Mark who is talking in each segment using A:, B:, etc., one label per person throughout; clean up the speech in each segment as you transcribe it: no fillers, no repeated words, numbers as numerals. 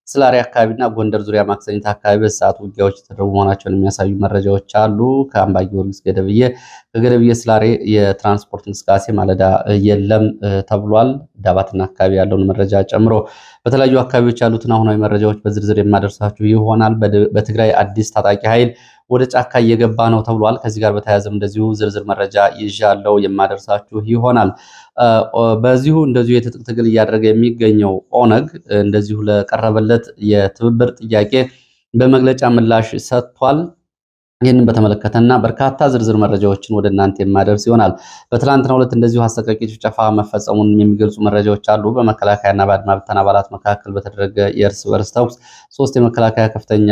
A: ስላሬ አካባቢና ጎንደር ዙሪያ ማክሰኝት አካባቢ በሰዓት ውጊያዎች የተደረጉ መሆናቸውን የሚያሳዩ መረጃዎች አሉ። ከአምባ ጊዮርጊስ ገደብዬ ከገደብዬ ስላሬ የትራንስፖርት እንቅስቃሴ ማለዳ የለም ተብሏል። ዳባትና አካባቢ ያለውን መረጃ ጨምሮ በተለያዩ አካባቢዎች ያሉትን አሁናዊ መረጃዎች በዝርዝር የማደርሳችሁ ይሆናል። በትግራይ አዲስ ታጣቂ ኃይል ወደ ጫካ እየገባ ነው ተብሏል። ከዚህ ጋር በተያያዘም እንደዚሁ ዝርዝር መረጃ ይዣለው የማደርሳችሁ ይሆናል። በዚሁ እንደዚሁ የትጥቅ ትግል እያደረገ የሚገኘው ኦነግ እንደዚሁ ለቀረበለት የትብብር ጥያቄ በመግለጫ ምላሽ ሰጥቷል። ይህንን በተመለከተና በርካታ ዝርዝር መረጃዎችን ወደ እናንተ የማደርስ ይሆናል። በትላንትናው ዕለት እንደዚሁ አሰቃቂ ጭፍጨፋ መፈጸሙን የሚገልጹ መረጃዎች አሉ። በመከላከያና በአድማ ብተና አባላት መካከል በተደረገ የእርስ በርስ ተኩስ 3 የመከላከያ ከፍተኛ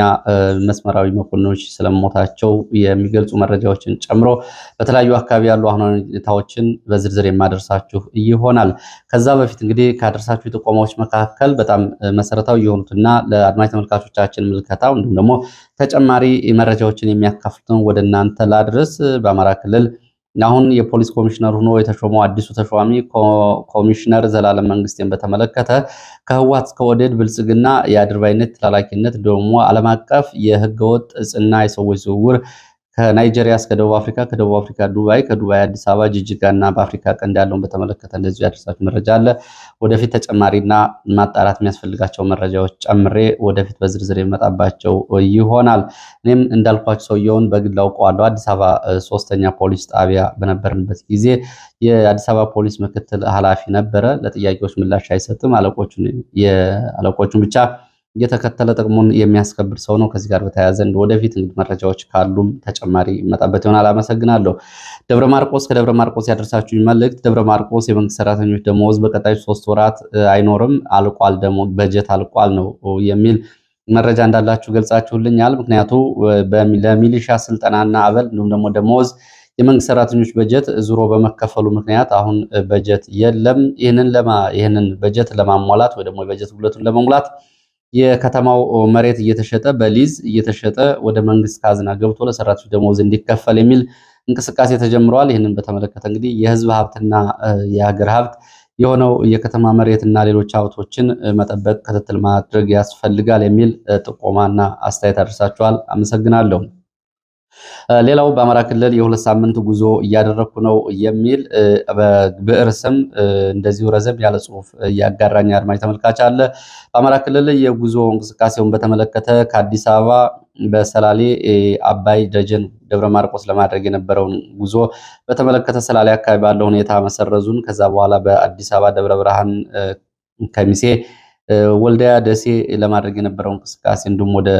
A: መስመራዊ መኮንኖች ስለመሞታቸው የሚገልጹ መረጃዎችን ጨምሮ በተለያዩ አካባቢ ያሉ አሁናዊ ሁኔታዎችን በዝርዝር የማደርሳችሁ ይሆናል። ከዛ በፊት እንግዲህ ካደረሳችሁ ጥቆማዎች መካከል በጣም መሰረታዊ የሆኑትና ለአድማጭ ተመልካቾቻችን ምልከታው እንዲሁም ደግሞ ተጨማሪ መረጃዎችን የሚያካፍሉትን ወደ እናንተ ላድረስ። በአማራ ክልል አሁን የፖሊስ ኮሚሽነር ሆኖ የተሾመው አዲሱ ተሿሚ ኮሚሽነር ዘላለም መንግስቴን በተመለከተ ከህወሓት እስከ ኦህዴድ ብልጽግና የአድርባይነት ተላላኪነት ደግሞ ዓለም አቀፍ የህገወጥ እጽና የሰዎች ዝውውር ከናይጄሪያ እስከ ደቡብ አፍሪካ፣ ከደቡብ አፍሪካ ዱባይ፣ ከዱባይ አዲስ አበባ፣ ጅጅጋና በአፍሪካ ቀንድ ያለውን በተመለከተ እንደዚሁ ያደረሳችሁ መረጃ አለ። ወደፊት ተጨማሪና ማጣራት የሚያስፈልጋቸው መረጃዎች ጨምሬ ወደፊት በዝርዝር የመጣባቸው ይሆናል። እኔም እንዳልኳችሁ ሰውየውን በግል አውቀዋለሁ። አዲስ አበባ 3ኛ ፖሊስ ጣቢያ በነበርንበት ጊዜ የአዲስ አበባ ፖሊስ ምክትል ኃላፊ ነበረ። ለጥያቄዎች ምላሽ አይሰጥም። አለቆቹን ብቻ እየተከተለ ጥቅሙን የሚያስከብር ሰው ነው። ከዚህ ጋር በተያያዘ ወደፊት እንግዲህ መረጃዎች ካሉም ተጨማሪ መጣበት ይሆናል። አመሰግናለሁ። ደብረ ማርቆስ ከደብረ ማርቆስ ያደርሳችሁ መልእክት ደብረ ማርቆስ የመንግስት ሰራተኞች ደሞዝ በቀጣዩ 3 ወራት አይኖርም፣ አልቋል፣ ደግሞ በጀት አልቋል ነው የሚል መረጃ እንዳላችሁ ገልጻችሁልኛል። ምክንያቱ ለሚሊሻ ስልጠናና አበል እንዲሁም ደግሞ ደሞዝ የመንግስት ሰራተኞች በጀት ዙሮ በመከፈሉ ምክንያት አሁን በጀት የለም። ይህንን በጀት ለማሟላት ወይ ደግሞ የበጀት ጉድለቱን ለመሙላት የከተማው መሬት እየተሸጠ በሊዝ እየተሸጠ ወደ መንግስት ካዝና ገብቶ ለሰራተኞች ደሞዝ እንዲከፈል የሚል እንቅስቃሴ ተጀምሯል። ይህንን በተመለከተ እንግዲህ የህዝብ ሀብትና የሀገር ሀብት የሆነው የከተማ መሬትና ሌሎች ሀብቶችን መጠበቅ፣ ክትትል ማድረግ ያስፈልጋል የሚል ጥቆማና አስተያየት አድርሳችኋል። አመሰግናለሁ። ሌላው በአማራ ክልል የ2 ሳምንት ጉዞ እያደረኩ ነው የሚል በብዕር ስም እንደዚሁ ረዘም ያለ ጽሁፍ እያጋራኝ አድማጭ ተመልካች አለ። በአማራ ክልል የጉዞ እንቅስቃሴውን በተመለከተ ከአዲስ አበባ በሰላሌ አባይ ደጀን ደብረ ማርቆስ ለማድረግ የነበረውን ጉዞ በተመለከተ ሰላሌ አካባቢ ባለው ሁኔታ መሰረዙን፣ ከዛ በኋላ በአዲስ አበባ ደብረ ብርሃን፣ ከሚሴ፣ ወልዲያ፣ ደሴ ለማድረግ የነበረው እንቅስቃሴ እንዲሁም ወደ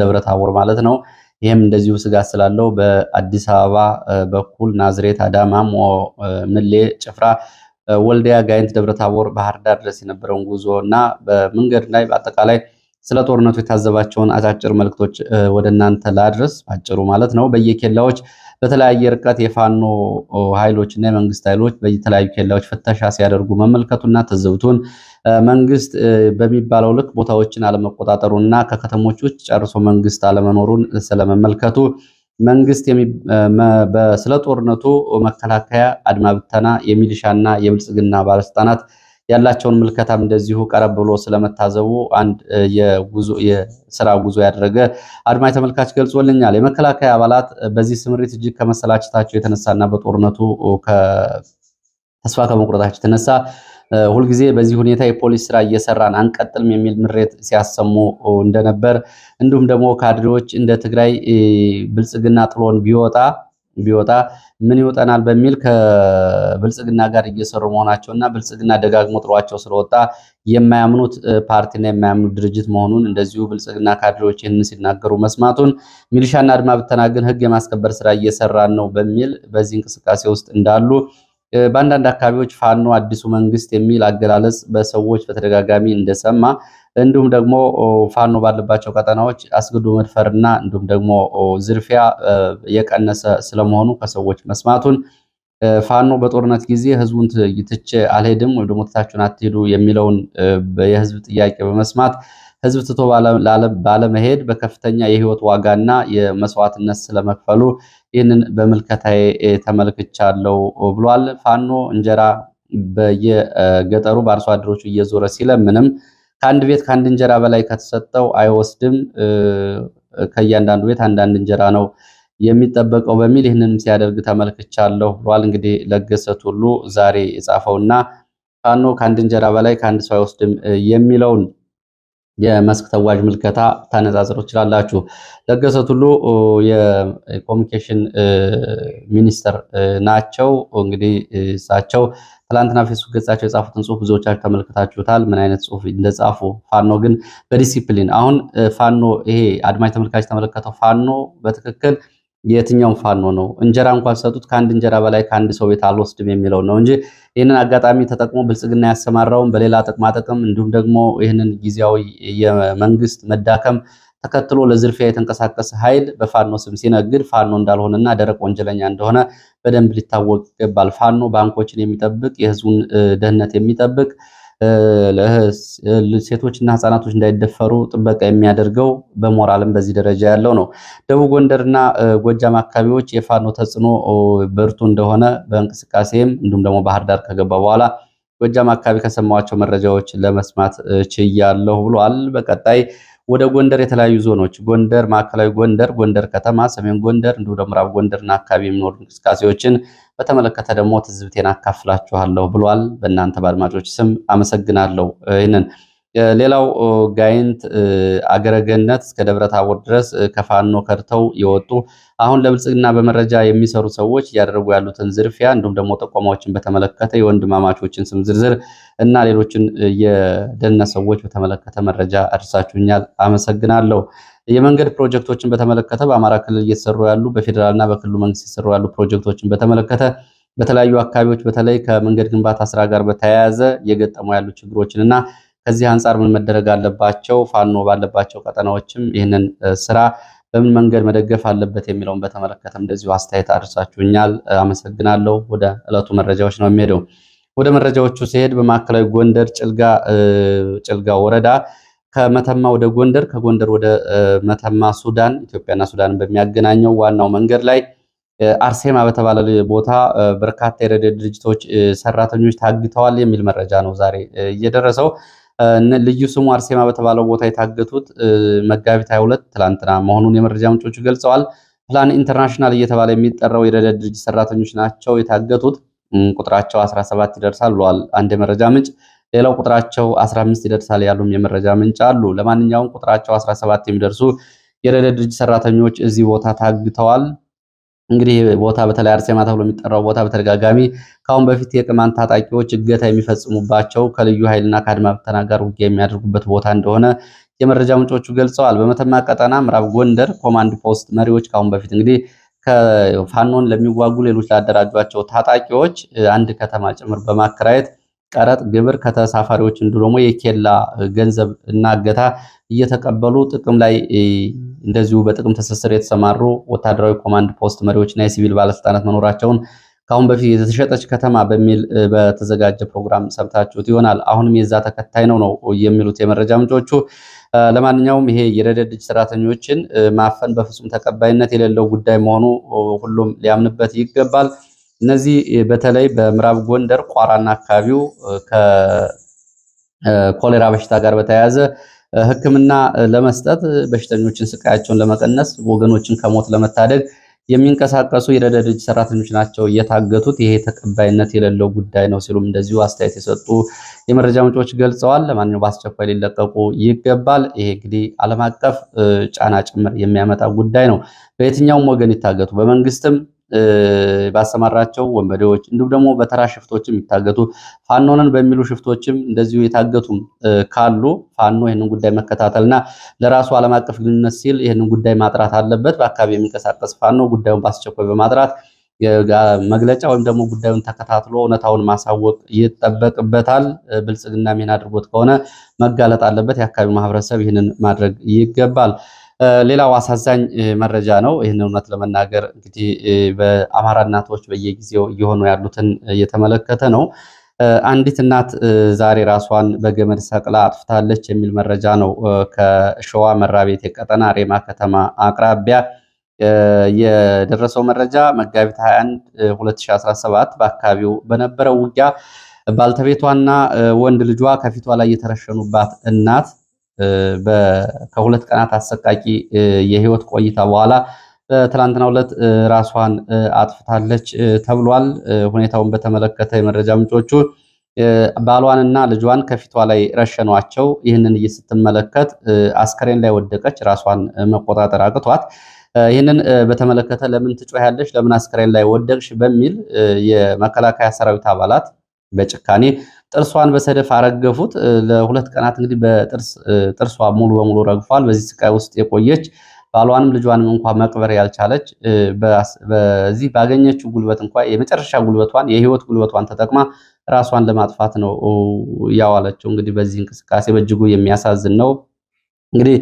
A: ደብረ ታቦር ማለት ነው ይህም እንደዚሁ ስጋት ስላለው በአዲስ አበባ በኩል ናዝሬት፣ አዳማ፣ ምሌ፣ ጭፍራ፣ ወልዲያ፣ ጋይንት፣ ደብረታቦር፣ ባህር ዳር ድረስ የነበረውን ጉዞ እና በመንገድ ላይ በአጠቃላይ ስለ ጦርነቱ የታዘባቸውን አጫጭር መልክቶች ወደ እናንተ ላድረስ አጭሩ ማለት ነው። በየኬላዎች በተለያየ ርቀት የፋኖ ኃይሎች እና የመንግስት ኃይሎች በተለያዩ ኬላዎች ፍተሻ ሲያደርጉ መመልከቱና ትዝብቱን መንግስት በሚባለው ልክ ቦታዎችን አለመቆጣጠሩና ከከተሞች ውስጥ ጨርሶ መንግስት አለመኖሩን ስለመመልከቱ መንግስት ስለ ጦርነቱ መከላከያ፣ አድማ ብተና፣ የሚሊሻና የብልጽግና ባለስልጣናት ያላቸውን ምልከታም እንደዚሁ ቀረብ ብሎ ስለመታዘቡ አንድ የስራ ጉዞ ያደረገ አድማጭ ተመልካች ገልጾልኛል። የመከላከያ አባላት በዚህ ስምሪት እጅግ ከመሰላቸታቸው የተነሳና በጦርነቱ ተስፋ ከመቁረጣቸው የተነሳ ሁልጊዜ በዚህ ሁኔታ የፖሊስ ስራ እየሰራን አንቀጥልም የሚል ምሬት ሲያሰሙ እንደነበር እንዲሁም ደግሞ ካድሬዎች እንደ ትግራይ ብልጽግና ጥሎን ቢወጣ ምን ይወጣናል በሚል ከብልጽግና ጋር እየሰሩ መሆናቸውና ብልጽግና ደጋግሞ ጥሏቸው ስለወጣ የማያምኑት ፓርቲና የማያምኑት ድርጅት መሆኑን እንደዚሁ ብልጽግና ካድሬዎች ይህንን ሲናገሩ መስማቱን፣ ሚሊሻና አድማ ብተና ግን ህግ የማስከበር ስራ እየሰራን ነው በሚል በዚህ እንቅስቃሴ ውስጥ እንዳሉ በአንዳንድ አካባቢዎች ፋኖ አዲሱ መንግስት የሚል አገላለጽ በሰዎች በተደጋጋሚ እንደሰማ እንዲሁም ደግሞ ፋኖ ባለባቸው ቀጠናዎች አስገዶ መድፈርና እንዲሁም ደግሞ ዝርፊያ የቀነሰ ስለመሆኑ ከሰዎች መስማቱን፣ ፋኖ በጦርነት ጊዜ ህዝቡን ትቼ አልሄድም ወይም ደግሞ ትታችሁን አትሄዱ የሚለውን የህዝብ ጥያቄ በመስማት ህዝብ ትቶ ባለመሄድ በከፍተኛ የህይወት ዋጋና የመስዋዕትነት ስለመክፈሉ ይህንን በምልከታዬ ተመልክቻለሁ ብሏል። ፋኖ እንጀራ በየገጠሩ በአርሶ አደሮቹ እየዞረ ሲለምንም ከአንድ ቤት ከአንድ እንጀራ በላይ ከተሰጠው አይወስድም፣ ከእያንዳንዱ ቤት አንዳንድ እንጀራ ነው የሚጠበቀው በሚል ይህንንም ሲያደርግ ተመልክቻለሁ ብሏል። እንግዲህ ለገሰ ቱሉ ዛሬ የጻፈውና ፋኖ ከአንድ እንጀራ በላይ ከአንድ ሰው አይወስድም የሚለውን የመስክ ተዋጅ ምልከታ ታነጻጽሩ ትችላላችሁ። ለገሰ ቱሉ የኮሚኒኬሽን ሚኒስተር ናቸው። እንግዲህ እሳቸው ትላንትና ፌስቡክ ገጻቸው የጻፉትን ጽሁፍ ብዙዎቻችሁ ተመልክታችሁታል፣ ምን አይነት ጽሁፍ እንደጻፉ። ፋኖ ግን በዲሲፕሊን አሁን ፋኖ ይሄ አድማጭ ተመልካች ተመለከተው ፋኖ በትክክል የትኛውን ፋኖ ነው እንጀራ እንኳን ሰጡት ከአንድ እንጀራ በላይ ከአንድ ሰው ቤት አልወስድም የሚለው ነው እንጂ ይህንን አጋጣሚ ተጠቅሞ ብልጽግና ያሰማራውን በሌላ ጥቅማጥቅም እንዲሁም ደግሞ ይህንን ጊዜያዊ የመንግስት መዳከም ተከትሎ ለዝርፊያ የተንቀሳቀሰ ኃይል በፋኖ ስም ሲነግድ ፋኖ እንዳልሆነና ደረቅ ወንጀለኛ እንደሆነ በደንብ ሊታወቅ ይገባል። ፋኖ ባንኮችን የሚጠብቅ የህዝቡን ደህንነት የሚጠብቅ ሴቶችና ህፃናቶች እንዳይደፈሩ ጥበቃ የሚያደርገው በሞራልም በዚህ ደረጃ ያለው ነው። ደቡብ ጎንደርና ጎጃም አካባቢዎች የፋኖ ተጽዕኖ ብርቱ እንደሆነ በእንቅስቃሴም እንዲሁም ደግሞ ባህር ዳር ከገባ በኋላ ጎጃም አካባቢ ከሰማዋቸው መረጃዎች ለመስማት ችያለሁ ብሏል። በቀጣይ ወደ ጎንደር የተለያዩ ዞኖች ጎንደር፣ ማዕከላዊ ጎንደር፣ ጎንደር ከተማ፣ ሰሜን ጎንደር እንዲሁም ደግሞ ምዕራብ ጎንደርና አካባቢ የሚኖሩ እንቅስቃሴዎችን በተመለከተ ደግሞ ትዝብቴን አካፍላችኋለሁ ብሏል። በእናንተ በአድማጮች ስም አመሰግናለሁ። ይህንን ሌላው ጋይንት አገረገነት እስከ ደብረ ታቦር ድረስ ከፋኖ ከድተው የወጡ አሁን ለብልጽግና በመረጃ የሚሰሩ ሰዎች እያደረጉ ያሉትን ዝርፊያ እንዲሁም ደግሞ ጥቆማዎችን በተመለከተ የወንድማማቾችን ስም ዝርዝር እና ሌሎችን የደህንነት ሰዎች በተመለከተ መረጃ አድርሳችሁኛል፣ አመሰግናለሁ። የመንገድ ፕሮጀክቶችን በተመለከተ በአማራ ክልል እየተሰሩ ያሉ በፌዴራልና በክልሉ መንግስት እየተሰሩ ያሉ ፕሮጀክቶችን በተመለከተ በተለያዩ አካባቢዎች በተለይ ከመንገድ ግንባታ ስራ ጋር በተያያዘ እየገጠሙ ያሉ ችግሮችን እና ከዚህ አንጻር ምን መደረግ አለባቸው፣ ፋኖ ባለባቸው ቀጠናዎችም ይህንን ስራ በምን መንገድ መደገፍ አለበት የሚለውን በተመለከተ እንደዚሁ አስተያየት አድርሳችሁኛል፣ አመሰግናለሁ። ወደ ዕለቱ መረጃዎች ነው የሚሄደው። ወደ መረጃዎቹ ሲሄድ በማዕከላዊ ጎንደር ጭልጋ ወረዳ ከመተማ ወደ ጎንደር ከጎንደር ወደ መተማ ሱዳን ኢትዮጵያና ሱዳንን በሚያገናኘው ዋናው መንገድ ላይ አርሴማ በተባለ ቦታ በርካታ የረድኤት ድርጅቶች ሰራተኞች ታግተዋል የሚል መረጃ ነው ዛሬ እየደረሰው። ልዩ ስሙ አርሴማ በተባለው ቦታ የታገቱት መጋቢት 22 ትላንትና መሆኑን የመረጃ ምንጮቹ ገልጸዋል። ፕላን ኢንተርናሽናል እየተባለ የሚጠራው የረድኤት ድርጅት ሰራተኞች ናቸው የታገቱት። ቁጥራቸው 17 ይደርሳል ብለዋል አንድ የመረጃ ምንጭ። ሌላው ቁጥራቸው 15 ይደርሳል ያሉም የመረጃ ምንጭ አሉ። ለማንኛውም ቁጥራቸው 17 የሚደርሱ የረድኤት ድርጅት ሰራተኞች እዚህ ቦታ ታግተዋል። እንግዲህ ቦታ በተለይ አርሴማ ተብሎ የሚጠራው ቦታ በተደጋጋሚ ከአሁን በፊት የቅማንት ታጣቂዎች እገታ የሚፈጽሙባቸው ከልዩ ኃይልና ከአድማ ብተና ጋር ውጊያ የሚያደርጉበት ቦታ እንደሆነ የመረጃ ምንጮቹ ገልጸዋል። በመተማ ቀጠና ምዕራብ ጎንደር ኮማንድ ፖስት መሪዎች ከአሁን በፊት እንግዲህ ከፋኖን ለሚዋጉ ሌሎች ላደራጇቸው ታጣቂዎች አንድ ከተማ ጭምር በማከራየት ቀረጥ፣ ግብር ከተሳፋሪዎች እንዲሁ ደግሞ የኬላ ገንዘብ እና እገታ እየተቀበሉ ጥቅም ላይ እንደዚሁ በጥቅም ትስስር የተሰማሩ ወታደራዊ ኮማንድ ፖስት መሪዎችና የሲቪል ባለስልጣናት መኖራቸውን ከአሁን በፊት የተሸጠች ከተማ በሚል በተዘጋጀ ፕሮግራም ሰምታችሁት ይሆናል። አሁንም የዛ ተከታይ ነው የሚሉት የመረጃ ምንጮቹ። ለማንኛውም ይሄ የረድኤት ድርጅት ሰራተኞችን ማፈን በፍጹም ተቀባይነት የሌለው ጉዳይ መሆኑ ሁሉም ሊያምንበት ይገባል። እነዚህ በተለይ በምዕራብ ጎንደር ቋራና አካባቢው ከኮሌራ በሽታ ጋር በተያያዘ ሕክምና ለመስጠት በሽተኞችን ስቃያቸውን ለመቀነስ ወገኖችን ከሞት ለመታደግ የሚንቀሳቀሱ የረድኤት ድርጅት ሰራተኞች ናቸው እየታገቱት። ይሄ ተቀባይነት የሌለው ጉዳይ ነው ሲሉም እንደዚሁ አስተያየት የሰጡ የመረጃ ምንጮች ገልጸዋል። ለማንኛውም በአስቸኳይ ሊለቀቁ ይገባል። ይሄ እንግዲህ ዓለም አቀፍ ጫና ጭምር የሚያመጣ ጉዳይ ነው። በየትኛውም ወገን ይታገቱ፣ በመንግስትም ባሰማራቸው ወንበዴዎች እንዲሁም ደግሞ በተራ ሽፍቶችም ይታገቱ፣ ፋኖንን በሚሉ ሽፍቶችም እንደዚሁ የታገቱም ካሉ ፋኖ ይህንን ጉዳይ መከታተልና ለራሱ ዓለም አቀፍ ግንኙነት ሲል ይህንን ጉዳይ ማጥራት አለበት። በአካባቢ የሚንቀሳቀስ ፋኖ ጉዳዩን በአስቸኳይ በማጥራት መግለጫ ወይም ደግሞ ጉዳዩን ተከታትሎ እውነታውን ማሳወቅ ይጠበቅበታል። ብልጽግና ምን አድርጎት ከሆነ መጋለጥ አለበት። የአካባቢው ማህበረሰብ ይህንን ማድረግ ይገባል። ሌላው አሳዛኝ መረጃ ነው። ይህን እውነት ለመናገር እንግዲህ በአማራ እናቶች በየጊዜው እየሆኑ ያሉትን እየተመለከተ ነው። አንዲት እናት ዛሬ ራሷን በገመድ ሰቅላ አጥፍታለች የሚል መረጃ ነው ከሸዋ መራቤቴ ቀጠና ሬማ ከተማ አቅራቢያ የደረሰው መረጃ። መጋቢት 21 2017 በአካባቢው በነበረው ውጊያ ባልተቤቷና ወንድ ልጇ ከፊቷ ላይ የተረሸኑባት እናት ከሁለት ቀናት አሰቃቂ የህይወት ቆይታ በኋላ በትላንትናው ዕለት ራሷን አጥፍታለች ተብሏል። ሁኔታውን በተመለከተ የመረጃ ምንጮቹ ባሏንና ልጇን ከፊቷ ላይ ረሸኗቸው። ይህንን ስትመለከት አስከሬን ላይ ወደቀች፣ ራሷን መቆጣጠር አቅቷት። ይህንን በተመለከተ ለምን ትጮያለሽ፣ ለምን አስከሬን ላይ ወደቅሽ በሚል የመከላከያ ሰራዊት አባላት በጭካኔ ጥርሷን በሰደፍ አረገፉት። ለሁለት ቀናት እንግዲህ ጥርሷ ሙሉ በሙሉ ረግፏል። በዚህ ስቃይ ውስጥ የቆየች ባሏንም ልጇንም እንኳን መቅበር ያልቻለች በዚህ ባገኘችው ጉልበት እንኳን የመጨረሻ ጉልበቷን የህይወት ጉልበቷን ተጠቅማ ራሷን ለማጥፋት ነው ያዋለችው። እንግዲህ በዚህ እንቅስቃሴ በእጅጉ የሚያሳዝን ነው። እንግዲህ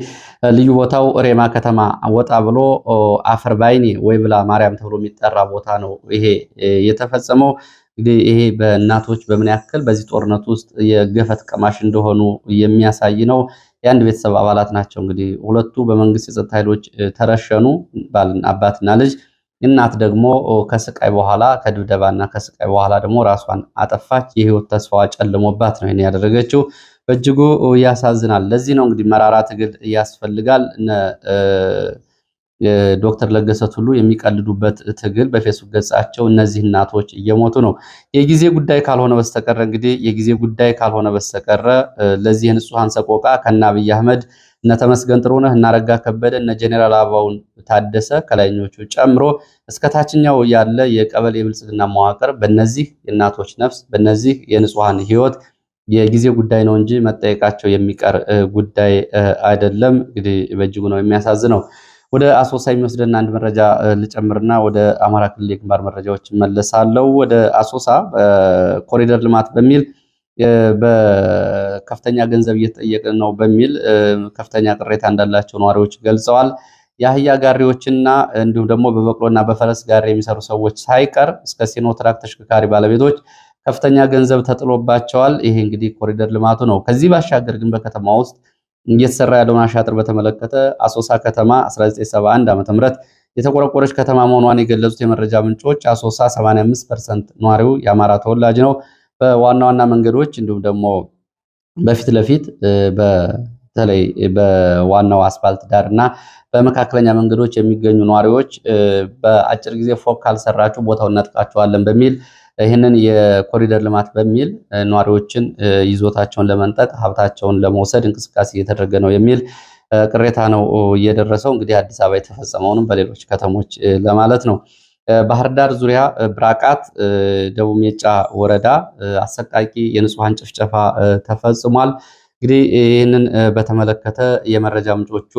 A: ልዩ ቦታው ሬማ ከተማ ወጣ ብሎ አፈር ባይኔ ወይ ብላ ማርያም ተብሎ የሚጠራ ቦታ ነው ይሄ የተፈጸመው። እንግዲህ ይሄ በእናቶች በምን ያክል በዚህ ጦርነት ውስጥ የገፈት ቀማሽ እንደሆኑ የሚያሳይ ነው። የአንድ ቤተሰብ አባላት ናቸው። እንግዲህ ሁለቱ በመንግስት የጸጥታ ኃይሎች ተረሸኑ፣ አባትና ልጅ። እናት ደግሞ ከስቃይ በኋላ ከድብደባና ከስቃይ በኋላ ደግሞ ራሷን አጠፋች። የህይወት ተስፋዋ ጨልሞባት ነው ይሄን ያደረገችው። በእጅጉ ያሳዝናል። ለዚህ ነው እንግዲህ መራራ ትግል ያስፈልጋል። ዶክተር ለገሰ ቱሉ የሚቀልዱበት ትግል በፌስቡክ ገጻቸው እነዚህ እናቶች እየሞቱ ነው። የጊዜ ጉዳይ ካልሆነ በስተቀረ እንግዲህ የጊዜ ጉዳይ ካልሆነ በስተቀረ ለዚህ የንጹሃን ሰቆቃ ከነ አብይ አህመድ እነ ተመስገን ጥሩነህ እና አረጋ ከበደ እነ ጄኔራል አበባውን ታደሰ ከላይኞቹ ጨምሮ እስከ ታችኛው ያለ የቀበሌ የብልጽግና መዋቅር በእነዚህ የእናቶች ነፍስ በእነዚህ የንጹሃን ህይወት የጊዜ ጉዳይ ነው እንጂ መጠየቃቸው የሚቀር ጉዳይ አይደለም። እንግዲህ በእጅጉ ነው የሚያሳዝነው። ወደ አሶሳ የሚወስደን አንድ መረጃ ልጨምርና ወደ አማራ ክልል የግንባር መረጃዎች መለሳለሁ። ወደ አሶሳ ኮሪደር ልማት በሚል በከፍተኛ ገንዘብ እየተጠየቀ ነው በሚል ከፍተኛ ቅሬታ እንዳላቸው ነዋሪዎች ገልጸዋል። የአህያ ጋሪዎችና እንዲሁም ደግሞ በበቅሎና በፈረስ ጋሪ የሚሰሩ ሰዎች ሳይቀር እስከ ሲኖትራክ ተሽከርካሪ ባለቤቶች ከፍተኛ ገንዘብ ተጥሎባቸዋል። ይሄ እንግዲህ ኮሪደር ልማቱ ነው። ከዚህ ባሻገር ግን በከተማ ውስጥ እየተሰራ ያለውን አሻጥር በተመለከተ አሶሳ ከተማ 1971 ዓ.ም የተቆረቆረች ከተማ መሆኗን የገለጹት የመረጃ ምንጮች አሶሳ 85% ነዋሪው የአማራ ተወላጅ ነው። በዋና ዋና መንገዶች እንዲሁም ደግሞ በፊት ለፊት በተለይ በዋናው አስፋልት ዳርና በመካከለኛ መንገዶች የሚገኙ ነዋሪዎች በአጭር ጊዜ ፎቅ ካልሰራችሁ ቦታውን ነጥቃቸዋለን በሚል ይህንን የኮሪደር ልማት በሚል ነዋሪዎችን ይዞታቸውን ለመንጠቅ ሀብታቸውን ለመውሰድ እንቅስቃሴ እየተደረገ ነው የሚል ቅሬታ ነው እየደረሰው። እንግዲህ አዲስ አበባ የተፈጸመውንም በሌሎች ከተሞች ለማለት ነው። ባህር ዳር ዙሪያ ብራቃት ደቡብ ሜጫ ወረዳ አሰቃቂ የንጹሃን ጭፍጨፋ ተፈጽሟል። እንግዲህ ይህንን በተመለከተ የመረጃ ምንጮቹ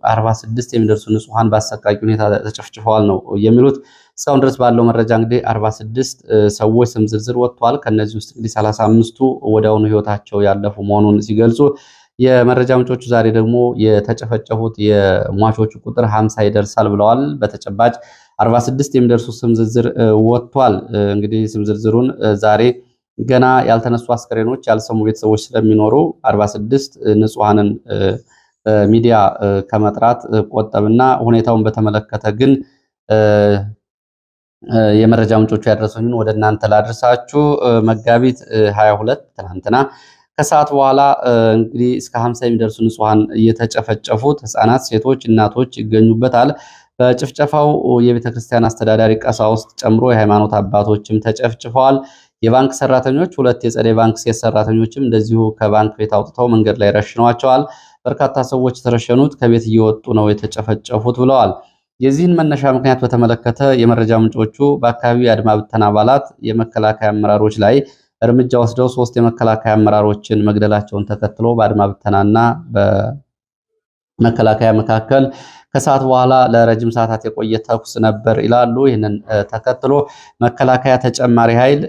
A: 46 የሚደርሱ ንጹሃን በአሰቃቂ ሁኔታ ተጨፍጭፈዋል ነው የሚሉት። እስካሁን ድረስ ባለው መረጃ እንግዲህ 46 ሰዎች ስም ዝርዝር ወጥቷል። ከነዚህ ውስጥ እንግዲህ 35ቱ ወዲያውኑ ህይወታቸው ያለፉ መሆኑን ሲገልጹ የመረጃ ምንጮቹ ዛሬ ደግሞ የተጨፈጨፉት የሟቾቹ ቁጥር 50 ይደርሳል ብለዋል። በተጨባጭ 46 የሚደርሱ ስም ዝርዝር ወጥቷል። እንግዲህ ስም ዝርዝሩን ዛሬ ገና ያልተነሱ አስከሬኖች ያልሰሙ ቤተሰቦች ስለሚኖሩ 46 ንጹሃንን ሚዲያ ከመጥራት ቆጠብና ሁኔታውን በተመለከተ ግን የመረጃ ምንጮቹ ያደረሱኝን ወደ እናንተ ላድርሳችሁ። መጋቢት 22 ትናንትና ከሰዓት በኋላ እንግዲህ እስከ 50 የሚደርሱ ንጹሃን እየተጨፈጨፉት ህፃናት፣ ሴቶች፣ እናቶች ይገኙበታል። በጭፍጨፋው የቤተክርስቲያን አስተዳዳሪ ቀሳውስት ጨምሮ የሃይማኖት አባቶችም ተጨፍጭፈዋል። የባንክ ሰራተኞች፣ ሁለት የጸደይ ባንክ ሴት ሰራተኞችም እንደዚሁ ከባንክ ቤት አውጥተው መንገድ ላይ ረሽነዋቸዋል። በርካታ ሰዎች የተረሸኑት ከቤት እየወጡ ነው የተጨፈጨፉት ብለዋል። የዚህን መነሻ ምክንያት በተመለከተ የመረጃ ምንጮቹ በአካባቢው የአድማ ብተና አባላት የመከላከያ አመራሮች ላይ እርምጃ ወስደው 3 የመከላከያ አመራሮችን መግደላቸውን ተከትሎ በአድማ ብተናና በመከላከያ መካከል ከሰዓት በኋላ ለረጅም ሰዓታት የቆየ ተኩስ ነበር ይላሉ። ይህንን ተከትሎ መከላከያ ተጨማሪ ኃይል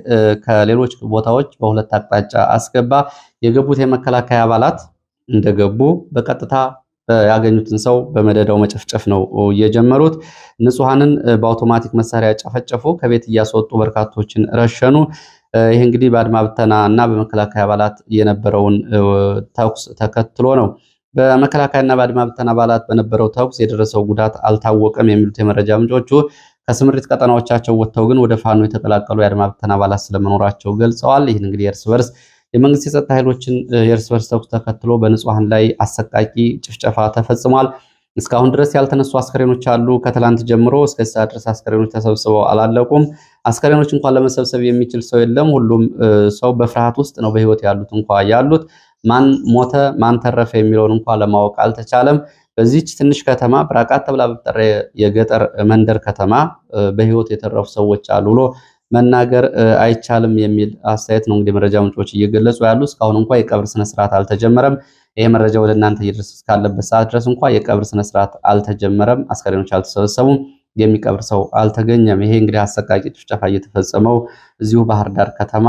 A: ከሌሎች ቦታዎች በሁለት አቅጣጫ አስገባ። የገቡት የመከላከያ አባላት እንደገቡ በቀጥታ ያገኙትን ሰው በመደዳው መጨፍጨፍ ነው የጀመሩት። ንጹሃንን በአውቶማቲክ መሳሪያ ጨፈጨፉ። ከቤት እያስወጡ በርካቶችን ረሸኑ። ይህ እንግዲህ በአድማ ብተና እና በመከላከያ አባላት የነበረውን ተኩስ ተከትሎ ነው። በመከላከያና በአድማ ብተና አባላት በነበረው ተኩስ የደረሰው ጉዳት አልታወቀም የሚሉት የመረጃ ምንጮቹ ከስምሪት ቀጠናዎቻቸው ወጥተው ግን ወደ ፋኖ የተቀላቀሉ የአድማ ብተና አባላት ስለመኖራቸው ገልጸዋል። ይህን እንግዲህ የእርስ በርስ የመንግስት የጸጥታ ኃይሎችን የእርስ በርስ ተኩስ ተከትሎ በንጹሐን ላይ አሰቃቂ ጭፍጨፋ ተፈጽሟል። እስካሁን ድረስ ያልተነሱ አስከሬኖች አሉ። ከትላንት ጀምሮ እስከ ሰዓት ድረስ አስከሬኖች ተሰብስበው አላለቁም። አስከሬኖች እንኳን ለመሰብሰብ የሚችል ሰው የለም። ሁሉም ሰው በፍርሃት ውስጥ ነው በህይወት ያሉት ያሉት። ማን ሞተ ማን ተረፈ የሚለውን እንኳን ለማወቅ አልተቻለም። በዚህች ትንሽ ከተማ ብራቃት ተብላ በተጠራ የገጠር መንደር ከተማ በህይወት የተረፉ ሰዎች አሉ ብሎ መናገር አይቻልም የሚል አስተያየት ነው እንግዲህ መረጃ ምንጮች እየገለጹ ያሉ። እስካሁን እንኳን የቀብር ስነስርዓት አልተጀመረም። ይሄ መረጃ ወደ እናንተ እየደረሰ እስካለበት ሰዓት ድረስ እንኳን የቀብር ስነስርዓት አልተጀመረም። አስከሬኖች አልተሰበሰቡም። የሚቀብር ሰው አልተገኘም። ይሄ እንግዲህ አሰቃቂ ጭፍጨፋ እየተፈጸመው እዚሁ ባህር ዳር ከተማ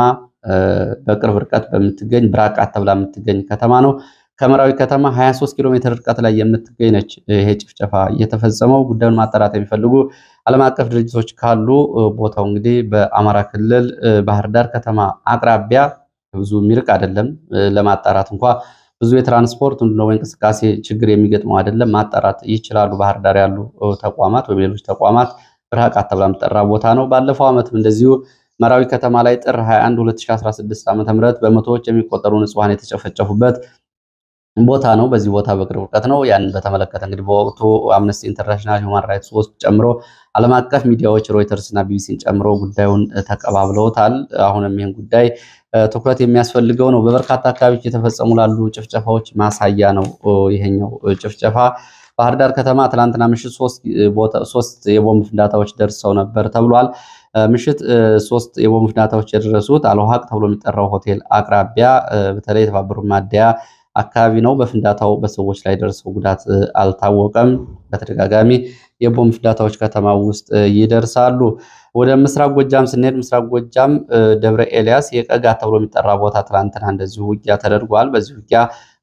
A: በቅርብ ርቀት በምትገኝ ብራቃት ተብላ የምትገኝ ከተማ ነው። ከመራዊ ከተማ 23 ኪሎ ሜትር ርቀት ላይ የምትገኝ ነች። ይሄ ጭፍጨፋ እየተፈጸመው ጉዳዩን ማጣራት የሚፈልጉ ዓለም አቀፍ ድርጅቶች ካሉ ቦታው እንግዲህ በአማራ ክልል ባህር ዳር ከተማ አቅራቢያ ብዙ የሚርቅ አይደለም። ለማጣራት እንኳ ብዙ የትራንስፖርት ነው እንቅስቃሴ ችግር የሚገጥመው አይደለም። ማጣራት ይችላሉ። ባህር ዳር ያሉ ተቋማት ወይም ሌሎች ተቋማት ብራቃት ተብላ የምትጠራ ቦታ ነው። ባለፈው ዓመትም እንደዚሁ መራዊ ከተማ ላይ ጥር 21 2016 ዓ.ም በመቶዎች የሚቆጠሩ ንጹሃን የተጨፈጨፉበት ቦታ ነው። በዚህ ቦታ በቅርብ ርቀት ነው። ያንን በተመለከተ እንግዲህ በወቅቱ አምነስቲ ኢንተርናሽናል፣ ሁማን ራይትስ ዎች ጨምሮ ዓለም አቀፍ ሚዲያዎች ሮይተርስ እና ቢቢሲን ጨምሮ ጉዳዩን ተቀባብለውታል። አሁንም ይህን ጉዳይ ትኩረት የሚያስፈልገው ነው። በበርካታ አካባቢዎች የተፈጸሙ ላሉ ጭፍጨፋዎች ማሳያ ነው ይሄኛው ጭፍጨፋ። ባህር ዳር ከተማ ትላንትና ምሽት ሶስት የቦምብ ፍንዳታዎች ደርሰው ነበር ተብሏል። ምሽት 3 የቦምብ ፍንዳታዎች የደረሱት አልውሃቅ ተብሎ የሚጠራው ሆቴል አቅራቢያ በተለይ የተባበሩት ማደያ አካባቢ ነው። በፍንዳታው በሰዎች ላይ ደርሰው ጉዳት አልታወቀም። በተደጋጋሚ የቦምብ ፍንዳታዎች ከተማ ውስጥ ይደርሳሉ። ወደ ምስራቅ ጎጃም ስንሄድ ምስራቅ ጎጃም ደብረ ኤልያስ የቀጋ ተብሎ የሚጠራ ቦታ ትላንትና እንደዚሁ ውጊያ ተደርጓል። በዚህ ውጊያ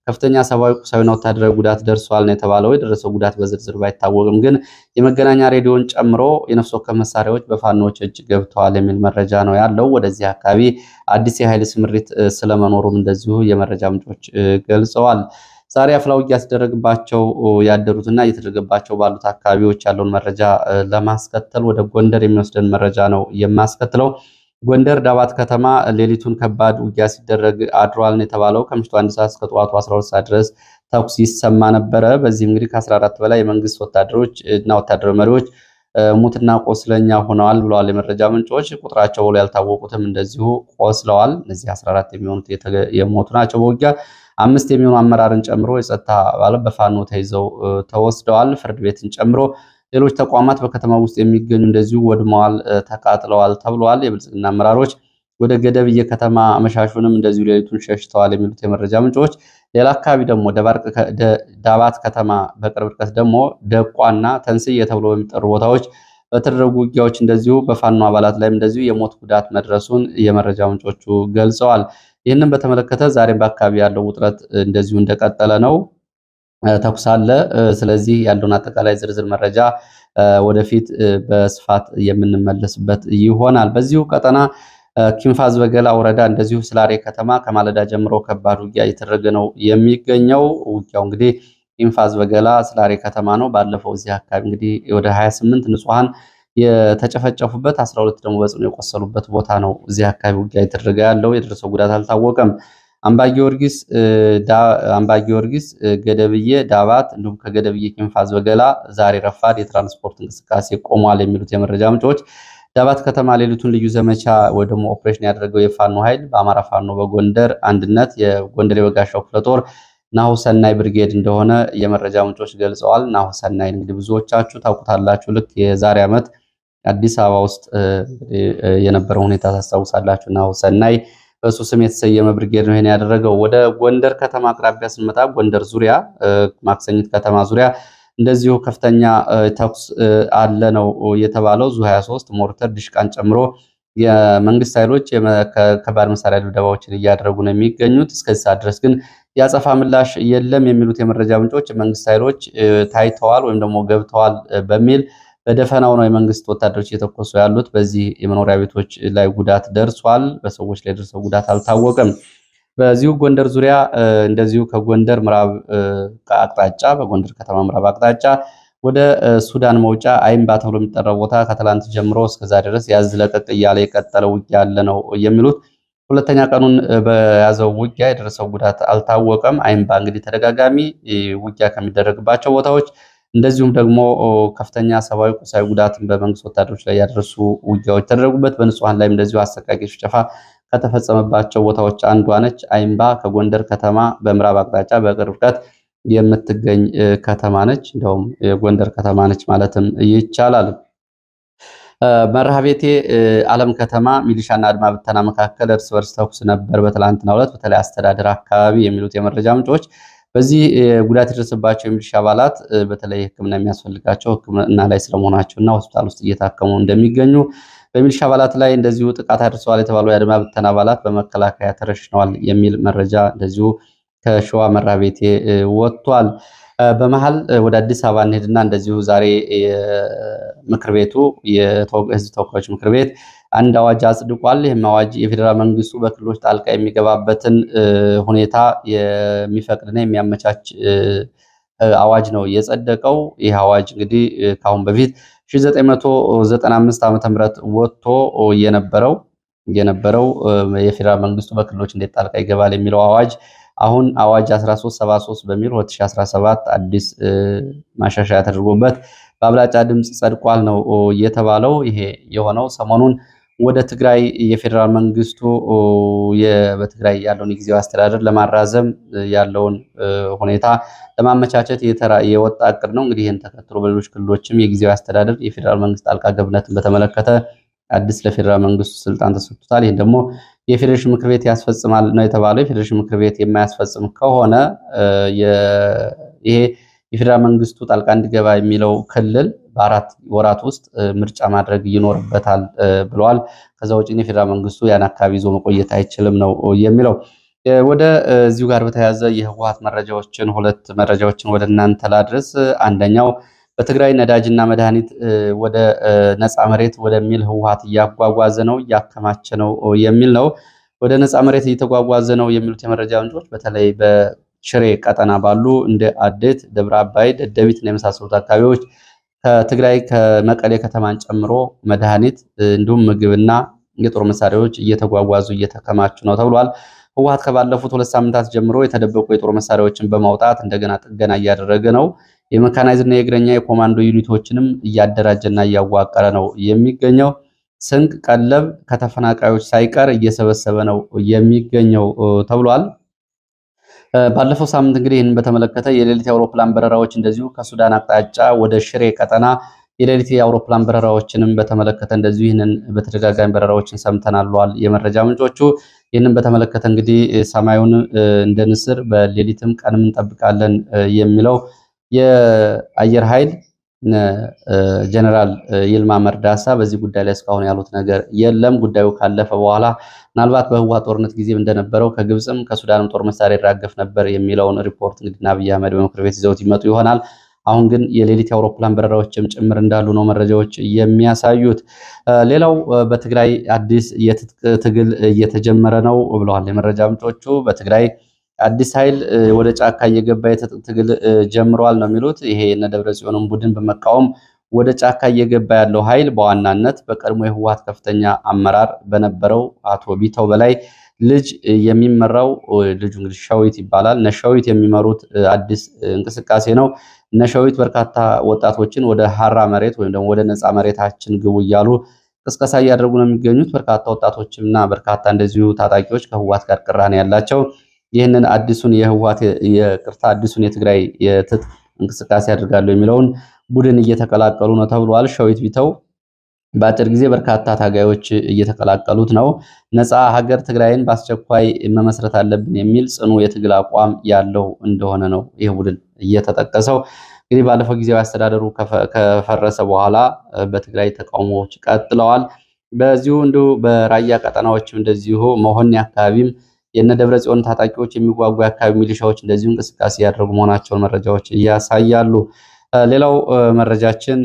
A: ከፍተኛ ሰብአዊ፣ ቁሳዊና ወታደራዊ ጉዳት ደርሷል ነው የተባለው። የደረሰው ጉዳት በዝርዝር ባይታወቅም ግን የመገናኛ ሬዲዮን ጨምሮ የነፍስ ወከፍ መሳሪያዎች በፋኖች እጅ ገብተዋል የሚል መረጃ ነው ያለው። ወደዚህ አካባቢ አዲስ የኃይል ስምሪት ስለመኖሩም እንደዚሁ የመረጃ ምንጮች ገልጸዋል። ዛሬ አፍላ ውጊያ ሲደረግባቸው ያደሩትና እየተደረገባቸው ባሉት አካባቢዎች ያለውን መረጃ ለማስከተል ወደ ጎንደር የሚወስደን መረጃ ነው የማስከትለው። ጎንደር ዳባት ከተማ ሌሊቱን ከባድ ውጊያ ሲደረግ አድሯል ነው የተባለው። ከምሽቱ 1 ሰዓት እስከ ጠዋቱ 12 ሰዓት ድረስ ተኩስ ይሰማ ነበረ። በዚህም እንግዲህ ከ14 በላይ የመንግስት ወታደሮች እና ወታደራዊ መሪዎች ሙትና ቆስለኛ ሆነዋል ብለዋል የመረጃ ምንጮች። ቁጥራቸው ብሎ ያልታወቁትም እንደዚሁ ቆስለዋል። እነዚህ 14 የሚሆኑት የሞቱ ናቸው በውጊያ 5 የሚሆኑ አመራርን ጨምሮ የጸጥታ አባላት በፋኖ ተይዘው ተወስደዋል። ፍርድ ቤትን ጨምሮ ሌሎች ተቋማት በከተማ ውስጥ የሚገኙ እንደዚሁ ወድመዋል፣ ተቃጥለዋል ተብለዋል። የብልጽግና አመራሮች ወደ ገደብዬ ከተማ አመሻሹንም እንደዚሁ ሌሊቱን ሸሽተዋል የሚሉት የመረጃ ምንጮች፣ ሌላ አካባቢ ደግሞ ዳባት ከተማ በቅርብ ርቀት ደግሞ ደቋና ተንስዬ ተብሎ በሚጠሩ ቦታዎች በተደረጉ ውጊያዎች እንደዚሁ በፋኖ አባላት ላይም እንደዚሁ የሞት ጉዳት መድረሱን የመረጃ ምንጮቹ ገልጸዋል። ይህንን በተመለከተ ዛሬም በአካባቢ ያለው ውጥረት እንደዚሁ እንደቀጠለ ነው። ተኩስ አለ። ስለዚህ ያለውን አጠቃላይ ዝርዝር መረጃ ወደፊት በስፋት የምንመለስበት ይሆናል። በዚሁ ቀጠና ኪንፋዝ በገላ ወረዳ እንደዚሁ ስላሬ ከተማ ከማለዳ ጀምሮ ከባድ ውጊያ እየተደረገ ነው የሚገኘው። ውጊያው እንግዲህ ኪንፋዝ በገላ ስላሬ ከተማ ነው። ባለፈው እዚህ አካባቢ እንግዲህ ወደ 28 ንጹሃን የተጨፈጨፉበት 12 ደግሞ በጽኑ የቆሰሉበት ቦታ ነው። እዚህ አካባቢ ውጊያ እየተደረገ ያለው የደረሰው ጉዳት አልታወቀም። አምባ ጊዮርጊስ፣ ገደብዬ፣ ዳባት እንዲሁም ከገደብዬ ኪንፋዝ በገላ ዛሬ ረፋድ የትራንስፖርት እንቅስቃሴ ቆሟል የሚሉት የመረጃ ምንጮች፣ ዳባት ከተማ ሌሊቱን ልዩ ዘመቻ ወይ ደግሞ ኦፕሬሽን ያደረገው የፋኖ ኃይል በአማራ ፋኖ በጎንደር አንድነት የጎንደር የበጋሻው ክፍለ ጦር ናሁ ሰናይ ብርጌድ እንደሆነ የመረጃ ምንጮች ገልጸዋል። ናሁ ሰናይ እንግዲህ ብዙዎቻችሁ ታውቁታላችሁ። ልክ የዛሬ ዓመት አዲስ አበባ ውስጥ የነበረው ሁኔታ ታስታውሳላችሁ። ናሁ ሰናይ በሱ ስም የተሰየመ ብርጌድ ነው ይሄን ያደረገው። ወደ ጎንደር ከተማ አቅራቢያ ስንመጣ ጎንደር ዙሪያ ማክሰኝት ከተማ ዙሪያ እንደዚሁ ከፍተኛ ተኩስ አለ ነው የተባለው። ዙ 23 ሞርተር ድሽቃን ጨምሮ የመንግስት ኃይሎች ከባድ መሳሪያ ድብደባዎችን እያደረጉ ነው የሚገኙት። እስከዚህ ሰዓት ድረስ ግን ያጸፋ ምላሽ የለም የሚሉት የመረጃ ምንጮች የመንግስት ኃይሎች ታይተዋል ወይም ደግሞ ገብተዋል በሚል በደፈናው ነው የመንግስት ወታደሮች እየተኮሱ ያሉት። በዚህ የመኖሪያ ቤቶች ላይ ጉዳት ደርሷል። በሰዎች ላይ ደርሰው ጉዳት አልታወቀም። በዚሁ ጎንደር ዙሪያ እንደዚሁ ከጎንደር ምዕራብ አቅጣጫ በጎንደር ከተማ ምዕራብ አቅጣጫ ወደ ሱዳን መውጫ አይምባ ተብሎ የሚጠራው ቦታ ከትላንት ጀምሮ እስከዛ ድረስ ያዝ ለቀቅ እያለ የቀጠለ ውጊያ ያለ ነው የሚሉት። ሁለተኛ ቀኑን በያዘው ውጊያ የደረሰው ጉዳት አልታወቀም። አይምባ እንግዲህ ተደጋጋሚ ውጊያ ከሚደረግባቸው ቦታዎች እንደዚሁም ደግሞ ከፍተኛ ሰብአዊ፣ ቁሳዊ ጉዳትን በመንግስት ወታደሮች ላይ ያደረሱ ውጊያዎች ተደረጉበት። በንጹሃን ላይም እንደዚሁ አሰቃቂ ጭፍጨፋ ከተፈጸመባቸው ቦታዎች አንዷ ነች። አይምባ ከጎንደር ከተማ በምዕራብ አቅጣጫ በቅርብ ርቀት የምትገኝ ከተማ ነች። እንደውም የጎንደር ከተማ ነች ማለትም ይቻላል። መርሃቤቴ ዓለም ከተማ ሚሊሻና አድማ ብተና መካከል እርስ በርስ ተኩስ ነበር በትላንትናው ዕለት በተለይ አስተዳደር አካባቢ የሚሉት የመረጃ ምንጮች። በዚህ ጉዳት የደረሰባቸው የሚሊሻ አባላት በተለይ ሕክምና የሚያስፈልጋቸው ሕክምና ላይ ስለመሆናቸውና ሆስፒታል ውስጥ እየታከሙ እንደሚገኙ፣ በሚሊሻ አባላት ላይ እንደዚሁ ጥቃት አድርሰዋል የተባሉ የአድማ ብተና አባላት በመከላከያ ተረሽነዋል የሚል መረጃ እንደዚሁ ከሸዋ መርሃቤቴ ወጥቷል። በመሃል ወደ አዲስ አበባ እንሄድና እንደዚሁ ዛሬ ምክር ቤቱ የህዝብ ተወካዮች ምክር ቤት አንድ አዋጅ አጽድቋል። ይህም አዋጅ የፌዴራል መንግስቱ በክልሎች ጣልቃ የሚገባበትን ሁኔታ የሚፈቅድና የሚያመቻች አዋጅ ነው የጸደቀው። ይህ አዋጅ እንግዲህ ከአሁን በፊት 1995 ዓ.ም ወጥቶ የነበረው የፌዴራል መንግስቱ በክልሎች እንዴት ጣልቃ ይገባል የሚለው አዋጅ አሁን አዋጅ 1373 በሚል 2017 አዲስ ማሻሻያ ተደርጎበት በአብላጫ ድምፅ ጸድቋል ነው የተባለው። ይሄ የሆነው ሰሞኑን ወደ ትግራይ የፌዴራል መንግስቱ በትግራይ ያለውን የጊዜያዊ አስተዳደር ለማራዘም ያለውን ሁኔታ ለማመቻቸት የወጣ እቅድ ነው። እንግዲህ ይህን ተከትሎ በሌሎች ክልሎችም የጊዜያዊ አስተዳደር የፌዴራል መንግስት ጣልቃ ገብነትን በተመለከተ አዲስ ለፌዴራል መንግስቱ ስልጣን ተሰጥቷል። ይህን ደግሞ የፌዴሬሽን ምክር ቤት ያስፈጽማል ነው የተባለው። የፌዴሬሽን ምክር ቤት የማያስፈጽም ከሆነ ይሄ የፌዴራል መንግስቱ ጣልቃ እንዲገባ የሚለው ክልል በ4 ወራት ውስጥ ምርጫ ማድረግ ይኖርበታል ብለዋል። ከዛ ውጭ የፌዴራል መንግስቱ ያን አካባቢ ይዞ መቆየት አይችልም ነው የሚለው። ወደ እዚሁ ጋር በተያያዘ የህወሓት መረጃዎችን 2 መረጃዎችን ወደ እናንተ ላድርስ። አንደኛው በትግራይ ነዳጅና መድኃኒት ወደ ነፃ መሬት ወደሚል ህወሓት እያጓጓዘ ነው እያከማቸ ነው የሚል ነው። ወደ ነፃ መሬት እየተጓጓዘ ነው የሚሉት የመረጃ ምንጮች በተለይ በሽሬ ቀጠና ባሉ እንደ አዴት፣ ደብረ አባይ፣ ደደቢትና የመሳሰሉት አካባቢዎች ከትግራይ ከመቀሌ ከተማን ጨምሮ መድኃኒት እንዲሁም ምግብና የጦር መሳሪያዎች እየተጓጓዙ እየተከማቹ ነው ተብሏል። ህወሓት ከባለፉት 2 ሳምንታት ጀምሮ የተደበቁ የጦር መሳሪያዎችን በማውጣት እንደገና ጥገና እያደረገ ነው። የመካናይዝድና የእግረኛ የኮማንዶ ዩኒቶችንም እያደራጀና እያዋቀረ ነው የሚገኘው። ስንቅ፣ ቀለብ ከተፈናቃዮች ሳይቀር እየሰበሰበ ነው የሚገኘው ተብሏል። ባለፈው ሳምንት እንግዲህ ይህንን በተመለከተ የሌሊት የአውሮፕላን በረራዎች እንደዚሁ ከሱዳን አቅጣጫ ወደ ሽሬ ቀጠና የሌሊት የአውሮፕላን በረራዎችንም በተመለከተ እንደዚሁ ይህንን በተደጋጋሚ በረራዎችን ሰምተናል ብለዋል የመረጃ ምንጮቹ። ይህንን በተመለከተ እንግዲህ ሰማዩን እንደ ንስር በሌሊትም ቀንም እንጠብቃለን የሚለው የአየር ኃይል ጀነራል ይልማ መርዳሳ በዚህ ጉዳይ ላይ እስካሁን ያሉት ነገር የለም። ጉዳዩ ካለፈ በኋላ ምናልባት በህወሓት ጦርነት ጊዜም እንደነበረው ከግብፅም ከሱዳንም ጦር መሳሪያ ይራገፍ ነበር የሚለውን ሪፖርት እንግዲህ አብይ አህመድ በምክር ቤት ይዘውት ይመጡ ይሆናል። አሁን ግን የሌሊት የአውሮፕላን በረራዎችም ጭምር እንዳሉ ነው መረጃዎች የሚያሳዩት። ሌላው በትግራይ አዲስ የትጥቅ ትግል እየተጀመረ ነው ብለዋል የመረጃ ምንጮቹ። በትግራይ አዲስ ኃይል ወደ ጫካ እየገባ የትጥቅ ትግል ጀምሯል ነው የሚሉት። ይሄ የነ ደብረጽዮንን ቡድን በመቃወም ወደ ጫካ እየገባ ያለው ኃይል በዋናነት በቀድሞ የህወሓት ከፍተኛ አመራር በነበረው አቶ ቢተው በላይ ልጅ የሚመራው ልጁ እንግዲህ ሸዊት ይባላል። ነሸዊት የሚመሩት አዲስ እንቅስቃሴ ነው። ነሸዊት በርካታ ወጣቶችን ወደ ሐራ መሬት ወይም ደግሞ ወደ ነፃ መሬታችን ግቡ እያሉ ቅስቀሳ እያደረጉ ነው የሚገኙት። በርካታ ወጣቶችና በርካታ እንደዚሁ ታጣቂዎች ከህወሓት ጋር ቅራኔ ያላቸው ይህንን አዲሱን አዲሱን የትግራይ የትጥቅ እንቅስቃሴ ያደርጋሉ የሚለውን ቡድን እየተቀላቀሉ ነው ተብሏል። ሸዊት ቢተው በአጭር ጊዜ በርካታ ታጋዮች እየተቀላቀሉት ነው። ነፃ ሀገር ትግራይን በአስቸኳይ መመስረት አለብን የሚል ጽኑ የትግል አቋም ያለው እንደሆነ ነው ይህ ቡድን እየተጠቀሰው። እንግዲህ ባለፈው ጊዜያዊ አስተዳደሩ ከፈረሰ በኋላ በትግራይ ተቃውሞዎች ቀጥለዋል። በዚሁ እንዲሁ በራያ ቀጠናዎችም እንደዚሁ መሆኒ አካባቢም የነ ደብረ ጽዮን ታጣቂዎች የሚጓጉ የአካባቢ ሚሊሻዎች እንደዚሁ እንቅስቃሴ ያደረጉ መሆናቸውን መረጃዎች ያሳያሉ። ሌላው መረጃችን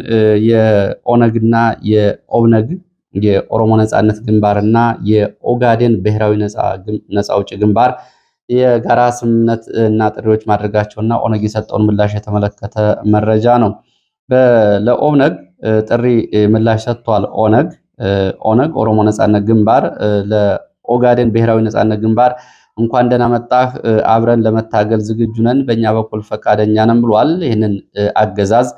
A: የኦነግና የኦብነግ የኦሮሞ ነጻነት ግንባርና የኦጋዴን ብሔራዊ ነጻ አውጪ ግንባር የጋራ ስምምነት እና ጥሪዎች ማድረጋቸውና ኦነግ የሰጠውን ምላሽ የተመለከተ መረጃ ነው። ለኦነግ ጥሪ ምላሽ ሰጥቷል። ኦነግ ኦሮሞ ነጻነት ግንባር ለኦጋዴን ብሔራዊ ነጻነት ግንባር እንኳን ደህና መጣህ፣ አብረን ለመታገል ዝግጁ ነን፣ በእኛ በኩል ፈቃደኛ ነን ብሏል። ይህንን አገዛዝ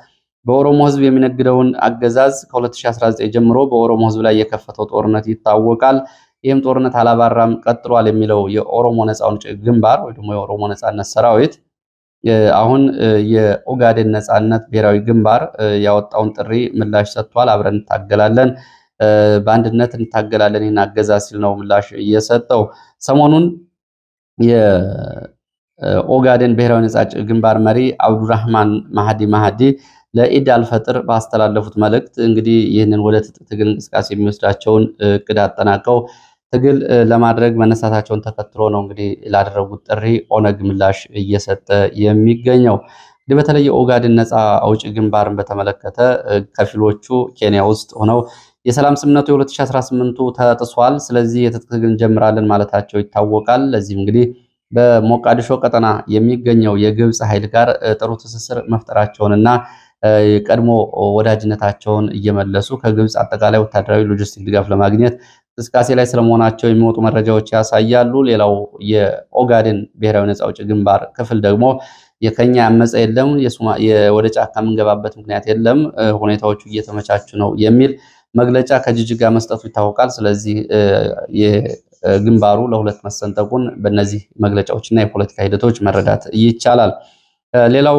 A: በኦሮሞ ህዝብ የሚነግደውን አገዛዝ ከ2019 ጀምሮ በኦሮሞ ህዝብ ላይ የከፈተው ጦርነት ይታወቃል። ይህም ጦርነት አላባራም ቀጥሏል የሚለው የኦሮሞ ነጻ አውጪ ግንባር ወይ ደግሞ የኦሮሞ ነጻነት ሰራዊት አሁን የኦጋዴን ነጻነት ብሔራዊ ግንባር ያወጣውን ጥሪ ምላሽ ሰጥቷል። አብረን እንታገላለን፣ በአንድነት እንታገላለን ይህን አገዛዝ ሲል ነው ምላሽ እየሰጠው። ሰሞኑን የኦጋዴን ብሔራዊ ነጻ ግንባር መሪ አብዱራህማን ማህዲ ለኢድ አልፈጥር ባስተላለፉት መልእክት እንግዲህ ይህንን ወደ ትግል እንቅስቃሴ የሚወስዳቸውን እቅድ አጠናቀው ትግል ለማድረግ መነሳታቸውን ተከትሎ ነው እንግዲህ ላደረጉት ጥሪ ኦነግ ምላሽ እየሰጠ የሚገኘው። እንግዲህ በተለይ የኦጋዴን ነጻ አውጪ ግንባርን በተመለከተ ከፊሎቹ ኬንያ ውስጥ ሆነው የሰላም ስምምነቱ የ2018ቱ ተጥሷል፣ ስለዚህ የትጥቅ ትግል እንጀምራለን ማለታቸው ይታወቃል። ለዚህም እንግዲህ በሞቃዲሾ ቀጠና የሚገኘው የግብፅ ኃይል ጋር ጥሩ ትስስር መፍጠራቸውንና የቀድሞ ወዳጅነታቸውን እየመለሱ ከግብፅ አጠቃላይ ወታደራዊ ሎጂስቲክ ድጋፍ ለማግኘት እንቅስቃሴ ላይ ስለመሆናቸው የሚወጡ መረጃዎች ያሳያሉ። ሌላው የኦጋዴን ብሔራዊ ነጻ አውጪ ግንባር ክፍል ደግሞ የከኛ ያመፀ የለም፣ ወደ ጫካ የምንገባበት ምክንያት የለም፣ ሁኔታዎቹ እየተመቻቹ ነው የሚል መግለጫ ከጅጅጋ መስጠቱ ይታወቃል። ስለዚህ የግንባሩ ለሁለት መሰንጠቁን በእነዚህ መግለጫዎችና የፖለቲካ ሂደቶች መረዳት ይቻላል። ሌላው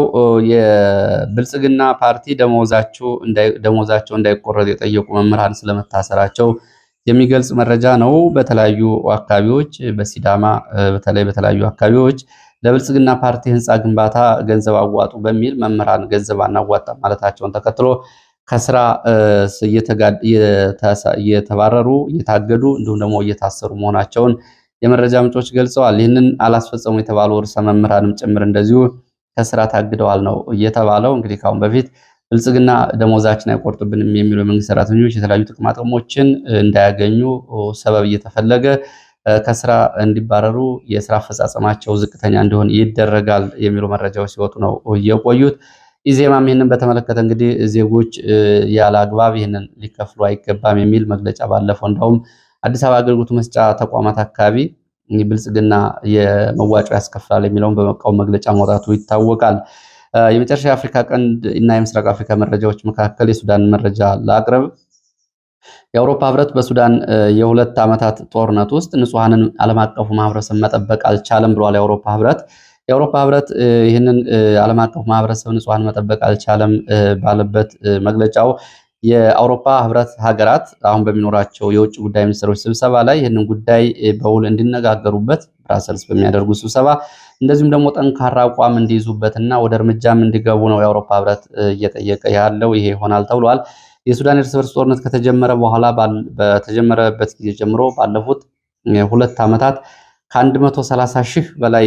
A: የብልጽግና ፓርቲ ደሞዛቸው እንዳይቆረጥ የጠየቁ መምህራን ስለመታሰራቸው የሚገልጽ መረጃ ነው። በተለያዩ አካባቢዎች በሲዳማ በተለይ በተለያዩ አካባቢዎች ለብልጽግና ፓርቲ ህንፃ ግንባታ ገንዘብ አዋጡ በሚል መምህራን ገንዘብ አናዋጣ ማለታቸውን ተከትሎ ከስራ እየተባረሩ እየታገዱ እንዲሁም ደግሞ እየታሰሩ መሆናቸውን የመረጃ ምንጮች ገልጸዋል። ይህንን አላስፈጸሙ የተባሉ ርዕሰ መምህራንም ጭምር እንደዚሁ ከስራ ታግደዋል ነው እየተባለው። እንግዲህ ካሁን በፊት ብልጽግና ደሞዛችን አይቆርጥብንም የሚሉ የመንግስት ሰራተኞች የተለያዩ ጥቅማ ጥቅሞችን እንዳያገኙ ሰበብ እየተፈለገ ከስራ እንዲባረሩ የስራ አፈጻጸማቸው ዝቅተኛ እንዲሆን ይደረጋል የሚሉ መረጃዎች ሲወጡ ነው የቆዩት። ኢዜማም ይህንን በተመለከተ እንግዲህ ዜጎች ያለ አግባብ ይህንን ሊከፍሉ አይገባም የሚል መግለጫ ባለፈው እንደውም አዲስ አበባ አገልግሎት መስጫ ተቋማት አካባቢ ብልጽግና የመዋጮ ያስከፍላል የሚለውን በመቃወም መግለጫ ማውጣቱ ይታወቃል። የመጨረሻ የአፍሪካ ቀንድ እና የምስራቅ አፍሪካ መረጃዎች መካከል የሱዳን መረጃ ላቅርብ። የአውሮፓ ህብረት በሱዳን የሁለት ዓመታት ጦርነት ውስጥ ንጹሐንን ዓለም አቀፉ ማህበረሰብ መጠበቅ አልቻለም ብሏል። የአውሮፓ ህብረት ይህንን ዓለም አቀፉ ማህበረሰብ ንጹሐን መጠበቅ አልቻለም ባለበት መግለጫው የአውሮፓ ህብረት ሀገራት አሁን በሚኖራቸው የውጭ ጉዳይ ሚኒስትሮች ስብሰባ ላይ ይህንን ጉዳይ በውል እንዲነጋገሩበት ብራሰልስ በሚያደርጉ ስብሰባ እንደዚሁም ደግሞ ጠንካራ አቋም እንዲይዙበትና ወደ እርምጃም እንዲገቡ ነው የአውሮፓ ህብረት እየጠየቀ ያለው። ይሄ ይሆናል ተብሏል። የሱዳን እርስ በርስ ጦርነት ከተጀመረ በኋላ በተጀመረበት ጊዜ ጀምሮ ባለፉት 2 ዓመታት ከ130 ሺህ በላይ